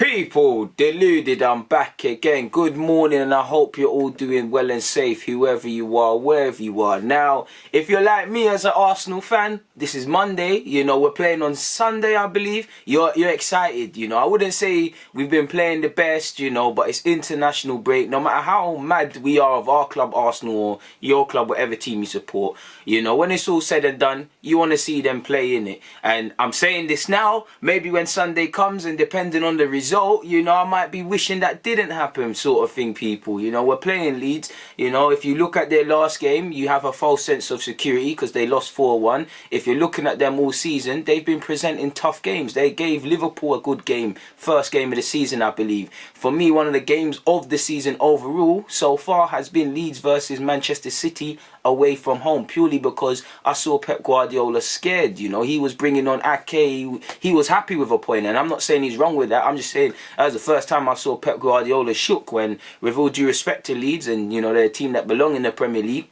People, Deluded, I'm back again. Good morning, and I hope you're all doing well and safe, whoever you are, wherever you are. Now, if you're like me as an Arsenal fan, this is Monday, we're playing on Sunday, I believe. You're excited, I wouldn't say we've been playing the best, but it's international break. No matter how mad we are of our club, Arsenal, or your club, whatever team you support, when it's all said and done, you want to see them play in it. And I'm saying this now, maybe when Sunday comes, and depending on the result, I might be wishing that didn't happen, sort of thing, people. We're playing Leeds. If you look at their last game, you have a false sense of security because they lost 4-1. If you're looking at them all season, they've been presenting tough games. They gave Liverpool a good game, first game of the season, I believe. For me, one of the games of the season overall so far has been Leeds versus Manchester City away from home, purely because I saw Pep Guardiola scared. He was bringing on Ake. He was happy with a point, and I'm not saying he's wrong with that. I'm just saying that was the first time I saw Pep Guardiola shook, when, with all due respect to Leeds, and they're a team that belong in the Premier League,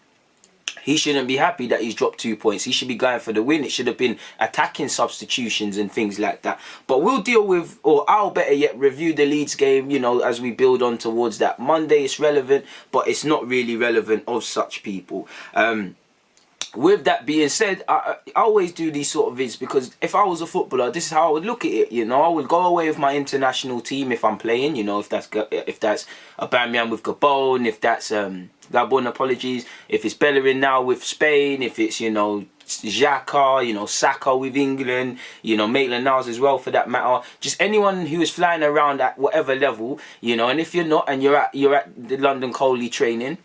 he shouldn't be happy that he's dropped 2 points. He should be going for the win. It should have been attacking substitutions and things like that. But we'll deal with, or I'll better yet review the Leeds game, as we build on towards that. Monday it's relevant, but it's not really relevant of such, people. With that being said, I always do these sort of vids because if I was a footballer, this is how I would look at it. I would go away with my international team if I'm playing. if that's Aubameyang with Gabon, if that's Gabon, apologies, if it's Bellerin now with Spain, if it's Xhaka, Saka with England, Maitland-Niles as well for that matter. Just anyone who is flying around at whatever level, and if you're not, and you're at the London Coley training,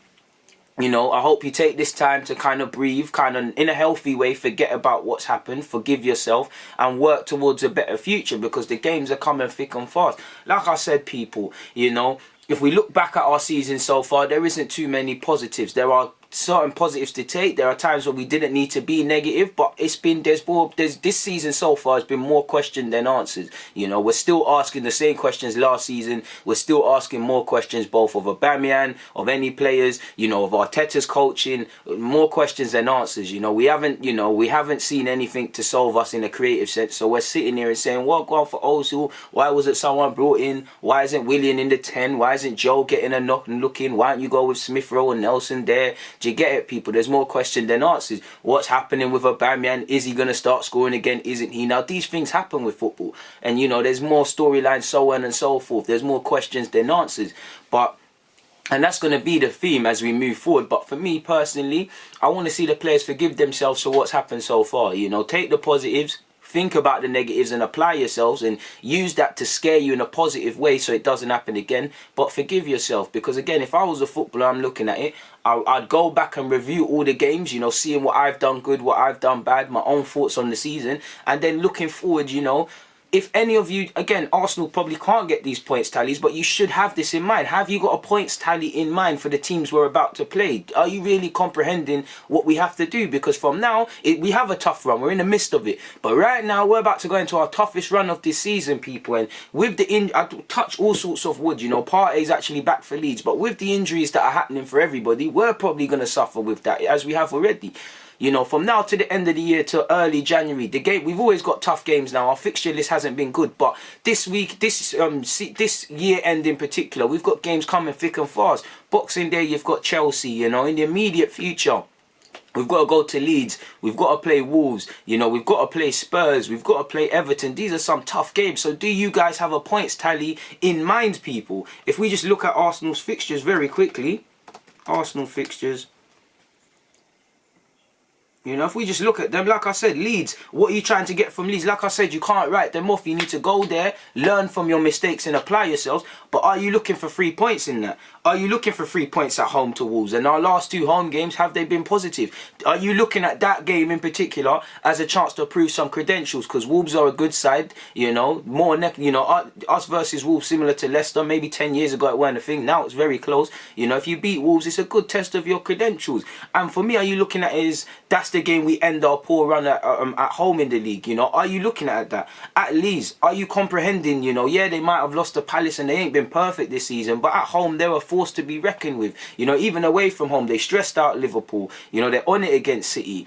I hope you take this time to kind of breathe, kind of in a healthy way, forget about what's happened, forgive yourself, and work towards a better future, because the games are coming thick and fast. Like I said, people, if we look back at our season so far, there isn't too many positives. There are certain positives to take. There are times where we didn't need to be negative, but this season so far has been more questions than answers. We're still asking the same questions last season. We're still asking more questions, both of Aubameyang, of any players, of Arteta's coaching, more questions than answers. We haven't seen anything to solve us in a creative sense. So we're sitting here and saying, what, go on for Ozil? Why wasn't someone brought in? Why isn't Willian in the 10? Why isn't Joe getting a knock and looking? Why don't you go with Smith Rowe and Nelson there? Do you get it, people? There's more questions than answers. What's happening with Aubameyang? Is he going to start scoring again? Isn't he? Now, these things happen with football. And, there's more storylines, so on and so forth. There's more questions than answers. And that's going to be the theme as we move forward. But for me, personally, I want to see the players forgive themselves for what's happened so far. Take the positives, think about the negatives, and apply yourselves, and use that to scare you in a positive way so it doesn't happen again. But forgive yourself, because again, if I was a footballer, I'm looking at it, I'd go back and review all the games, seeing what I've done good, what I've done bad, my own thoughts on the season, and then looking forward, if any of you, again, Arsenal probably can't get these points tallies, but you should have this in mind. Have you got a points tally in mind for the teams we're about to play? Are you really comprehending what we have to do? Because from now, we have a tough run. We're in the midst of it. But right now, we're about to go into our toughest run of this season, people. And with I touch all sorts of wood, Partey's actually back for Leeds. But with the injuries that are happening for everybody, we're probably going to suffer with that, as we have already. From now to the end of the year to early January, we've always got tough games now. Our fixture list hasn't been good, but this week, this year end in particular, we've got games coming thick and fast. Boxing Day, you've got Chelsea, in the immediate future. We've got to go to Leeds. We've got to play Wolves. We've got to play Spurs. We've got to play Everton. These are some tough games. So do you guys have a points tally in mind, people? If we just look at Arsenal's fixtures very quickly. Arsenal fixtures. If we just look at them, like I said, Leeds, what are you trying to get from Leeds? Like I said, you can't write them off. You need to go there, learn from your mistakes and apply yourselves. But are you looking for 3 points in that? Are you looking for 3 points at home to Wolves? And our last 2 home games, have they been positive? Are you looking at that game in particular as a chance to prove some credentials? Because Wolves are a good side, us versus Wolves, similar to Leicester. Maybe 10 years ago it weren't a thing. Now it's very close. If you beat Wolves, it's a good test of your credentials. And for me, are you looking at it as that's the game we end our poor run at home in the league? Are you looking at that? At Leeds, are you comprehending, yeah, they might have lost to Palace and they ain't been perfect this season, but at home they were force to be reckoned with. Even away from home, they stressed out Liverpool. They're on it against City.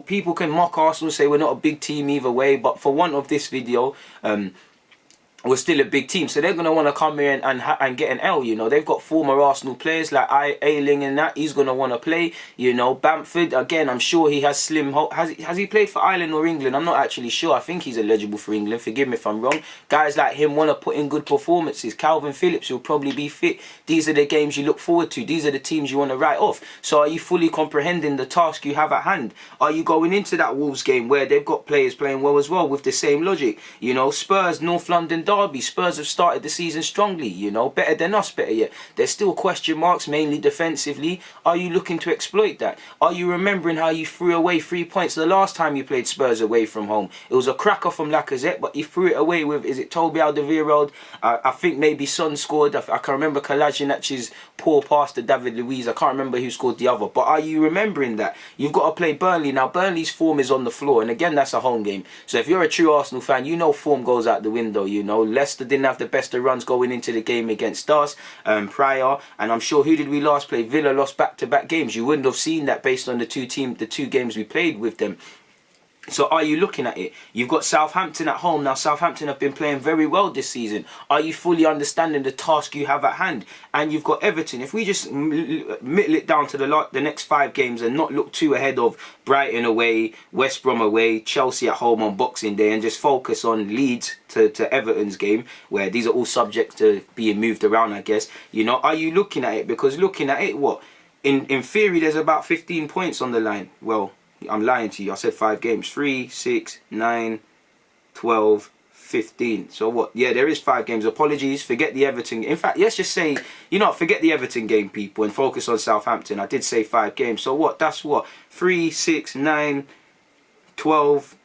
People can mock Arsenal, say we're not a big team either way, but for want of this video, we're still a big team, so they're going to want to come here and get an L, you know. They've got former Arsenal players like Ayling and that. He's going to want to play, you know. Bamford, again, I'm sure he has slim hope. Has he played for Ireland or England? I'm not actually sure. I think he's eligible for England. Forgive me if I'm wrong. Guys like him want to put in good performances. Calvin Phillips will probably be fit. These are the games you look forward to. These are the teams you want to write off. So are you fully comprehending the task you have at hand? Are you going into that Wolves game where they've got players playing well as well with the same logic? You know, Spurs, North London derby. Spurs have started the season strongly, you know, better than us, better yet. There's still question marks, mainly defensively. Are you looking to exploit that? Are you remembering how you threw away 3 points the last time you played Spurs away from home? It was a cracker from Lacazette, but you threw it away with, is it Toby Alderweireld? I think maybe Son scored. I can remember Kolajinic's poor pass to David Luiz. I can't remember who scored the other. But are you remembering that? You've got to play Burnley. Now, Burnley's form is on the floor, and again, that's a home game. So if you're a true Arsenal fan, you know form goes out the window, you know. Leicester didn't have the best of runs going into the game against us prior, and I'm sure, who did we last play? Villa lost back-to-back games. You wouldn't have seen that based on the two games we played with them. So are you looking at it? You've got Southampton at home. Now, Southampton have been playing very well this season. Are you fully understanding the task you have at hand? And you've got Everton. If we just middle it down to the next 5 games and not look too ahead of Brighton away, West Brom away, Chelsea at home on Boxing Day, and just focus on Leeds to Everton's game, where these are all subject to being moved around, I guess. You know, are you looking at it? Because looking at it, what? In theory, there's about 15 points on the line. Well, I'm lying to you. I said 5 games. 3, 6, 9, 12, 15. So what? Yeah, there is 5 games. Apologies. Forget the Everton. In fact, let's just say, you know, forget the Everton game, people, and focus on Southampton. I did say 5 games. So what? That's what? 3, 6, 9, 12.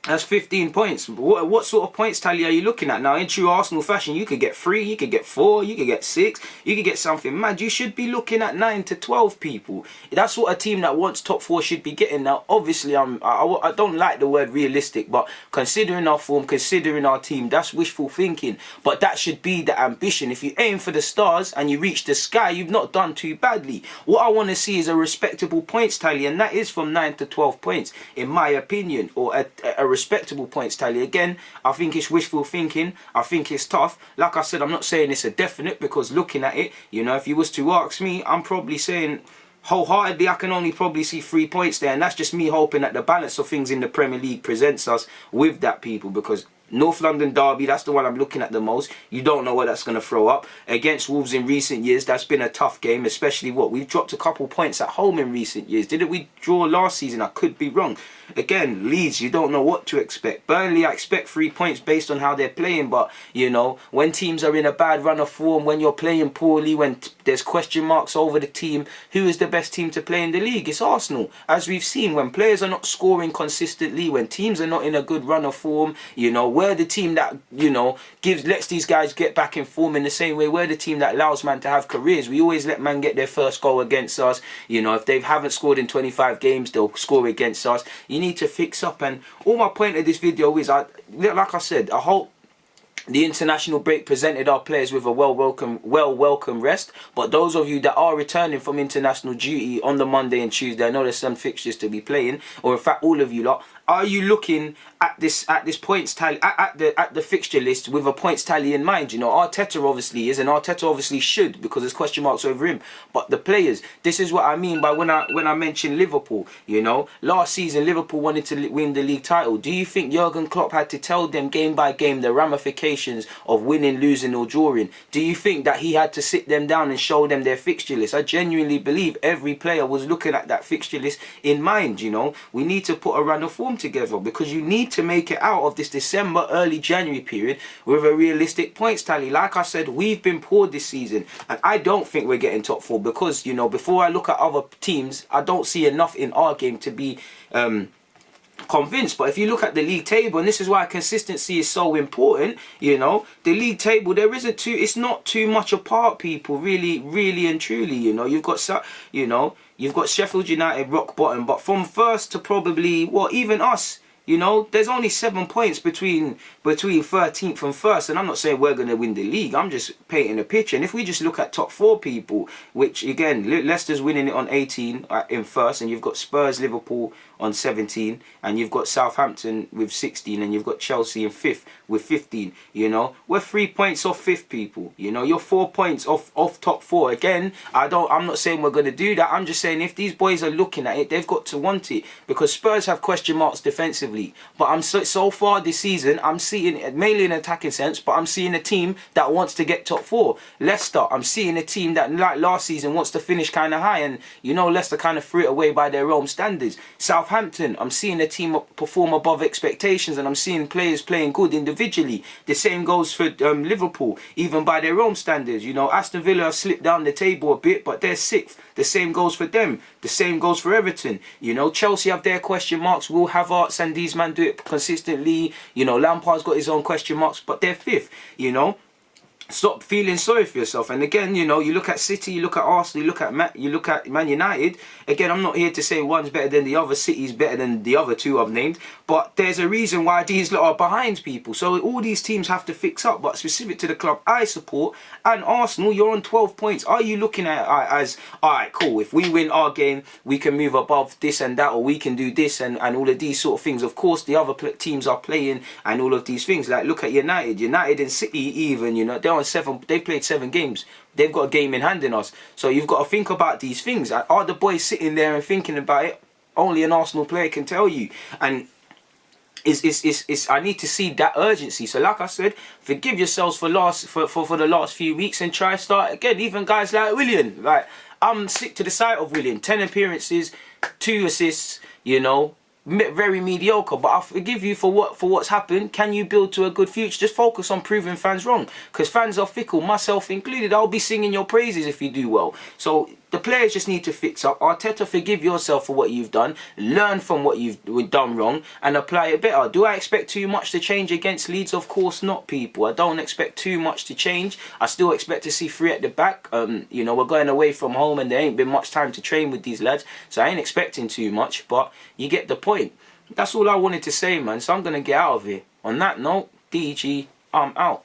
That's 15 points. What sort of points tally are you looking at? Now, in true Arsenal fashion, you could get 3, you could get 4, you could get 6, you could get something mad. You should be looking at 9 to 12 people. That's what a team that wants top 4 should be getting. Now, obviously, I don't like the word realistic, but considering our form, considering our team, that's wishful thinking. But that should be the ambition. If you aim for the stars and you reach the sky, you've not done too badly. What I want to see is a respectable points tally, and that is from 9 to 12 points, in my opinion, or a respectable points tally. Again, I think it's wishful thinking. I think it's tough. Like I said, I'm not saying it's a definite, because looking at it, you know, if you was to ask me, I'm probably saying wholeheartedly I can only probably see 3 points there, and that's just me hoping that the balance of things in the Premier League presents us with that, people, because North London derby, that's the one I'm looking at the most. You don't know what that's going to throw up. Against Wolves in recent years, that's been a tough game, especially we've dropped a couple points at home in recent years. Didn't we draw last season? I could be wrong. Again, Leeds, you don't know what to expect. Burnley, I expect 3 points based on how they're playing, but, you know, when teams are in a bad run of form, when you're playing poorly, when there's question marks over the team, who is the best team to play in the league? It's Arsenal. As we've seen, when players are not scoring consistently, when teams are not in a good run of form, you know, we're the team that, you know, lets these guys get back in form. In the same way, we're the team that allows man to have careers. We always let man get their first goal against us. You know, if they haven't scored in 25 games, they'll score against us. You need to fix up. And all my point of this video is, like I said, I hope the international break presented our players with a welcome rest. But those of you that are returning from international duty on the Monday and Tuesday, I know there's some fixtures to be playing, or in fact all of you lot, are you looking at this points tally, at the fixture list with a points tally in mind? You know, Arteta obviously is, and Arteta obviously should, because there's question marks over him. But the players, this is what I mean by when I mention Liverpool. You know, last season Liverpool wanted to win the league title. Do you think Jurgen Klopp had to tell them game by game the ramifications of winning, losing or drawing? Do you think that he had to sit them down and show them their fixture list? I genuinely believe every player was looking at that fixture list in mind. You know, we need to put a run of form together, because you need to make it out of this December, early January period with a realistic points tally. Like I said, we've been poor this season, and I don't think we're getting top 4, because, you know, before I look at other teams, I don't see enough in our game to be convinced. But if you look at the league table, and this is why consistency is so important, you know, the league table, it's not too much apart, people, really and truly. You know, you've got Sheffield United rock bottom, but from first to probably, even us, you know, there's only 7 points between 13th and first, and I'm not saying we're going to win the league. I'm just painting a picture. And if we just look at top 4 people, which again, Leicester's winning it on 18 in first, and you've got Spurs, Liverpool on 17, and you've got Southampton with 16, and you've got Chelsea in 5th with 15. You know, we're 3 points off fifth, people. You know, you're 4 points off top four. Again, I'm not saying we're going to do that. I'm just saying if these boys are looking at it, they've got to want it, because Spurs have question marks defensively. But I'm so far this season, I'm seeing it mainly in an attacking sense, but I'm seeing a team that wants to get top four. Leicester, I'm seeing a team that, like last season, wants to finish kind of high, and you know, Leicester kind of threw it away by their own standards. Southampton, I'm seeing a team perform above expectations, and I'm seeing players playing good individually. The same goes for Liverpool, even by their own standards. You know, Aston Villa have slipped down the table a bit, but they're sixth. The same goes for them. The same goes for Everton. You know, Chelsea have their question marks. Will Havertz and these men do it consistently? You know, Lampard's got his own question marks, but they're fifth. You know, stop feeling sorry for yourself. And again, you know, you look at City, you look at Arsenal, you look at Man United. Again, I'm not here to say one's better than the other. City's better than the other two I've named, but there's a reason why these lot are behind people. So all these teams have to fix up. But specific to the club I support and Arsenal, you're on 12 points. Are you looking at it as, all right, cool, if we win our game, we can move above this and that, or we can do this and all of these sort of things? Of course, the other teams are playing and all of these things. Like, look at United and City even, you know, they're on 7, they've played 7 games. They've got a game in hand in us. So you've got to think about these things. Are the boys sitting there and thinking about it? Only an Arsenal player can tell you. And I need to see that urgency. So like I said, forgive yourselves for the last few weeks and try start again. Even guys like Willian. Like, I'm sick to the sight of Willian. 10 appearances, 2 assists, you know. Very mediocre, but I forgive you for what's happened. Can you build to a good future? Just focus on proving fans wrong, because fans are fickle, myself included. I'll be singing your praises if you do well. So the players just need to fix up. Arteta, forgive yourself for what you've done, learn from what you've done wrong, and apply it better. Do I expect too much to change against Leeds? Of course not, people. I don't expect too much to change. I still expect to see 3 at the back. You know, we're going away from home and there ain't been much time to train with these lads, so I ain't expecting too much, but you get the point. That's all I wanted to say, man. So I'm going to get out of here. On that note, DG, I'm out.